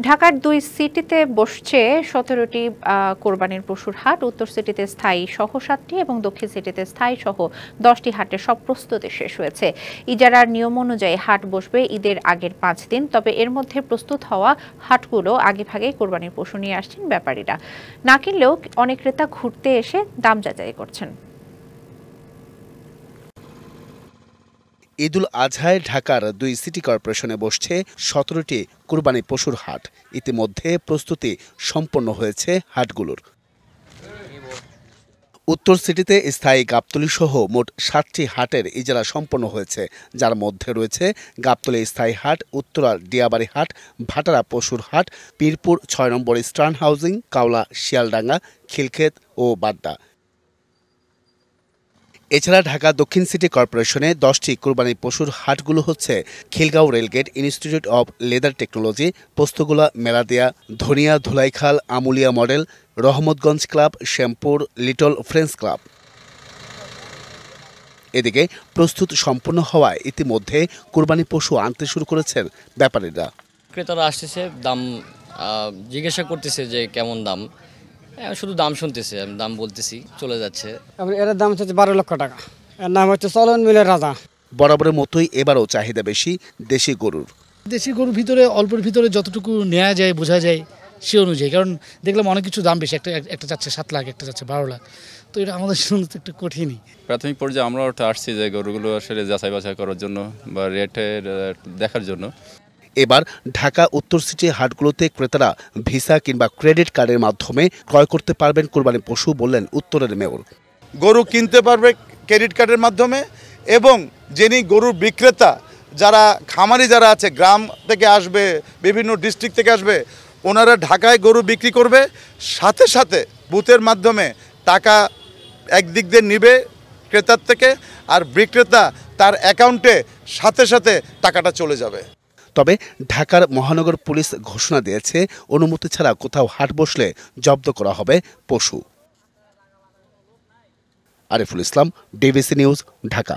ঢাকার ২ সিটিতে বসছে ১৭টি কোরবানির পশুর হাট। উত্তর সিটিতে স্থায়ী সহ ৭টি এবং দক্ষিণ সিটিতে স্থায়ী সহ ১০টি হাটের সব প্রস্তুতি শেষ হয়েছে। ইজারার নিয়ম অনুযায়ী হাট বসবে ঈদের আগের ৫ দিন। তবে এর মধ্যে প্রস্তুত হওয়া হাটগুলো আগেভাগেই কোরবানির পশু নিয়ে আসছেন ব্যাপারীরা। না কিনলেও অনেক ক্রেতা ঘুরতে এসে দাম যাচাই করছেন। ঈদুল আজহায় ঢাকার ২ সিটি কর্পোরেশনে বসছে ১৭টি কুরবানি পশুর হাট। ইতিমধ্যে প্রস্তুতি সম্পন্ন হয়েছে হাটগুলোর। উত্তর সিটিতে স্থায়ী গাবতলী সহ মোট ৭টি হাটের ইজারা সম্পন্ন হয়েছে, যার মধ্যে রয়েছে গাবতলী স্থায়ী হাট, উত্তরা ডিয়াবাড়ি হাট, ভাটারা পশুর হাট, পীরপুর ৬ নম্বর স্টার্ন হাউজিং, কাওলা শিয়ালডাঙ্গা, খিলক্ষেত ও বাড্ডা। এছাড়া ঢাকা দক্ষিণ সিটি কর্পোরেশনে ১০টি কুরবানি পশুর হাটগুলো হচ্ছে Khilgaon rail gate, institute of leather technology, Postogola মেলাদিয়া, Dhania Dholaikhal Amulia model, Rahmatganj club, Shyampur little friends club. এদিকে প্রস্তুত সম্পন্ন হওয়ায় ইতিমধ্যে কুরবানি পশু আনতে শুরু করেছেন ব্যাপারীরা। ক্রেতারা আসতেছে, দাম জিজ্ঞাসা করতেছে যে কেমন দাম, শুধু দাম শুনতেছে, আমি দাম বলতেছি, চলে যাচ্ছে। এর দাম হচ্ছে ১২ লক্ষ টাকা। এর নাম হচ্ছে চলন মিলের রাজা। বরাবরের মতোই এবারও চাহিদা বেশি দেশি গরুর। দেশি গরুর ভিতরে অল্পের ভিতরে যতটুকু নেওয়া যায় বোঝা যায় সে অনুযায়ী, কারণ দেখলাম অনেক কিছু দাম বেশি, একটা যাচ্ছে ৭ লাখ, একটা যাচ্ছে ১২ লাখ, তো এটা আমাদের শুনতে একটু কঠিনই। প্রাথমিক পর্যায়ে আমরা আসছি যে গরুগুলো আসলে যাচাই বাছাই করার জন্য বা রেটের দেখার জন্য। এবার ঢাকা উত্তর সিটি হাটগুলোতে ক্রেতারা ভিসা কিংবা ক্রেডিট কার্ডের মাধ্যমে ক্রয় করতে পারবেন কোরবানি পশু, বললেন উত্তরের মেয়র। গরু কিনতে পারবে ক্রেডিট কার্ডের মাধ্যমে, এবং যিনি গরুর বিক্রেতা, যারা খামারি যারা আছে, গ্রাম থেকে আসবে, বিভিন্ন ডিস্ট্রিক্ট থেকে আসবে, ওনারা ঢাকায় গরু বিক্রি করবে, সাথে সাথে বুথের মাধ্যমে টাকা একদিক দিয়ে নিবে ক্রেতার থেকে, আর বিক্রেতা তার অ্যাকাউন্টে সাথে সাথে টাকাটা চলে যাবে। তবে ঢাকার মহানগর পুলিশ ঘোষণা দিয়েছে, অনুমতি ছাড়া কোথাও হাট বসলে জব্দ করা হবে পশু। Ariful Islam, DBC news, Dhaka.